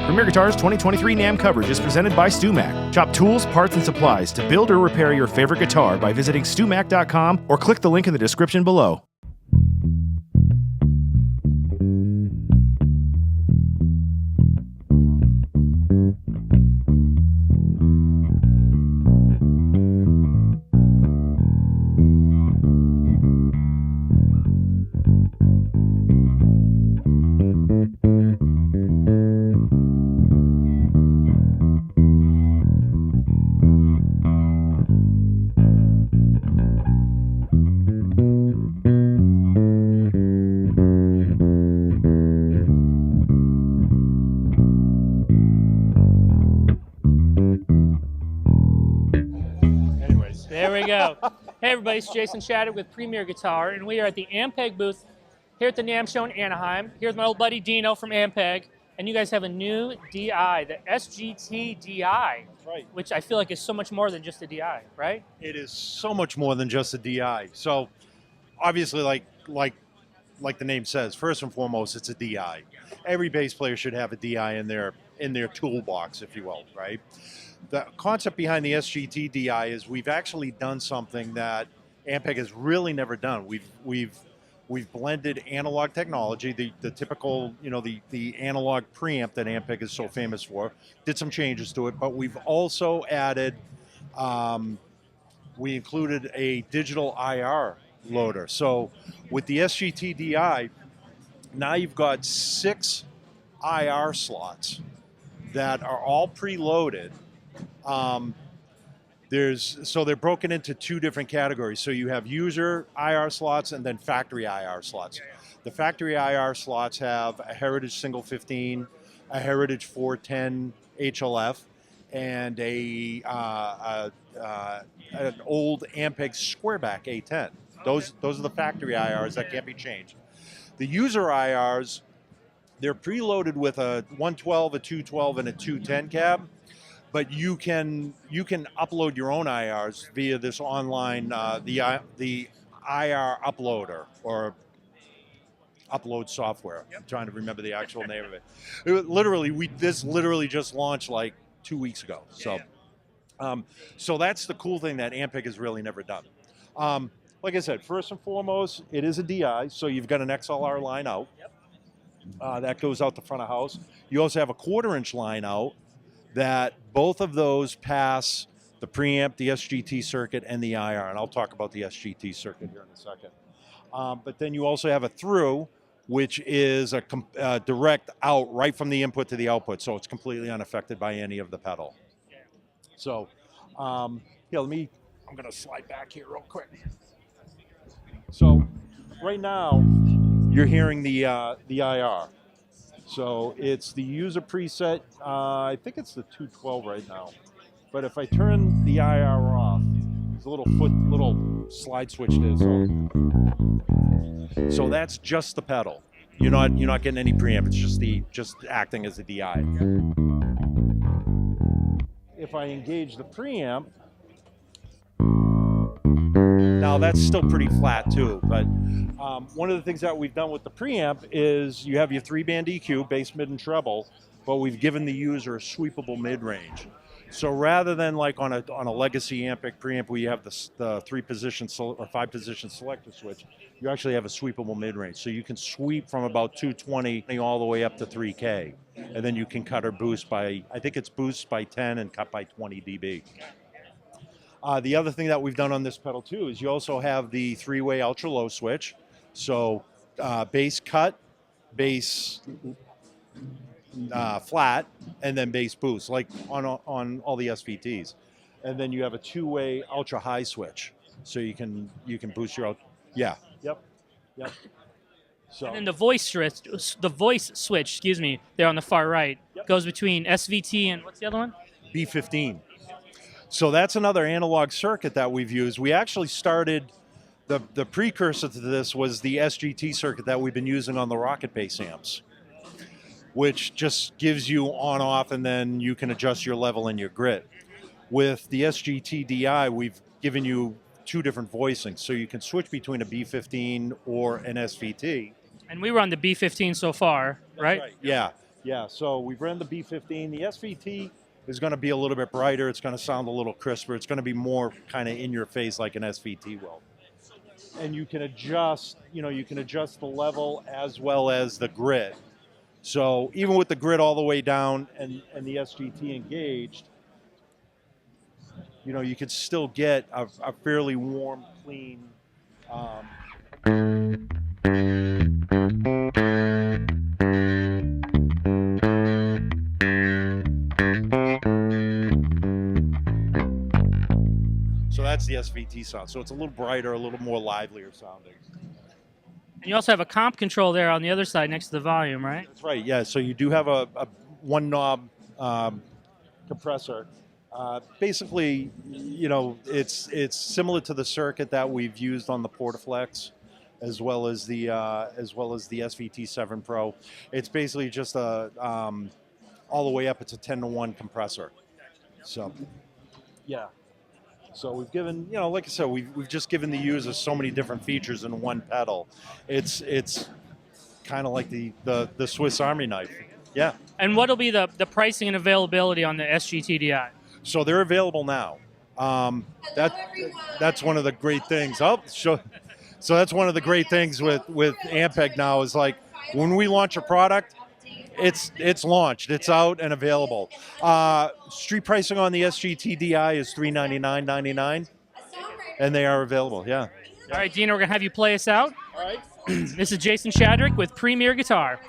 Premier Guitar's 2023 NAMM coverage is presented by StewMac. Shop tools, parts, and supplies to build or repair your favorite guitar by visiting StewMac.com or click the link in the description below. There we go. Hey everybody, it's Jason Shattuck with Premier Guitar, and we are at the Ampeg booth here at the NAMM show in Anaheim. Here's my old buddy Dino from Ampeg, and you guys have a new DI, the SGT-DI. That's right. Which I feel like is so much more than just a DI, right? It is so much more than just a DI. So obviously, like the name says, first and foremost, it's a DI. Every bass player should have a DI in their toolbox, if you will, right? The concept behind the SGT-DI is we've actually done something that Ampeg has really never done. We've blended analog technology, the typical, the analog preamp that Ampeg is so famous for, did some changes to it, but we've also added, we included a digital IR loader. So with the SGT-DI, now you've got 6 IR slots that are all preloaded. So they're broken into 2 different categories. So you have user IR slots and then factory IR slots. The factory IR slots have a Heritage Single 15, a Heritage 410 HLF, and an old Ampeg Squareback A10. Those are the factory IRs that can't be changed. The user IRs, they're preloaded with a 112, a 212, and a 210 cab. But you can upload your own IRs via this online the IR uploader or upload software. I'm trying to remember the actual name of it. This literally just launched like 2 weeks ago. So so that's the cool thing that Ampeg has really never done. Like I said, first and foremost, it is a DI, so you've got an XLR line out. That goes out the front of house. You also have a 1/4-inch line out. That both of those pass the preamp, the SGT circuit, and the IR, and I'll talk about the SGT circuit here in a second. But then you also have a through, which is a direct out right from the input to the output, so it's completely unaffected by any of the pedal. So, I'm going to slide back here real quick. So, right now, you're hearing the IR. So it's the user preset, I think it's the 212 right now. But if I turn the IR off, there's a little slide switch there. So that's just the pedal. You're not getting any preamp, it's just acting as a DI. If I engage the preamp, now that's still pretty flat too, but one of the things that we've done with the preamp is you have your 3-band EQ, bass, mid, and treble, but we've given the user a sweepable mid-range. So rather than like on a legacy Ampeg preamp where you have the 3-position or 5-position selector switch, you actually have a sweepable mid-range. So you can sweep from about 220 all the way up to 3K, and then you can cut or boost by, I think it's boost by 10 and cut by 20 dB. The other thing that we've done on this pedal too is you also have the 3-way ultra low switch. So bass cut, bass flat, and then bass boost, like on all the SVTs. And then you have a 2-way ultra high switch, so you can boost your yep. So And then the voice switch, excuse me, there on the far right, goes between SVT and what's the other one? B15. So that's another analog circuit that we've used. We actually started, the precursor to this was the SGT circuit that we've been using on the Rocket bass amps, which just gives you on-off, and then you can adjust your level and your grit. With the SGT-DI, we've given you 2 different voicings, so you can switch between a B15 or an SVT. And we were on the B15 so far, right? Yeah. Yeah, so we've ran the B15. The SVT is going to be a little bit brighter. It's going to sound a little crisper. It's going to be more kind of in your face like an SVT will. And you can adjust, you can adjust the level as well as the grid. So even with the grid all the way down and the SGT engaged, you could still get a fairly warm, clean. So that's the SVT sound. So it's a little brighter, a little more livelier sounding. And you also have a comp control there on the other side next to the volume, right? That's right. Yeah. So you do have a one knob compressor. Basically, it's similar to the circuit that we've used on the Portaflex, as well as the SVT7 Pro. It's basically just all the way up. It's a 10-to-1 compressor. So, yeah. So we've given, like I said, we've just given the user so many different features in one pedal. It's kind of like the Swiss Army knife. Yeah. And what'll be the pricing and availability on the SGT-DI? So they're available now. That's one of the great things. So that's one of the great things with Ampeg now is like when we launch a product, it's launched, it's out and available. Street pricing on the SGT-DI is $399.99, and they are available. Yeah. All right, Dino, we're gonna have you play us out. All right. This is Jason Shadrick with Premier Guitar.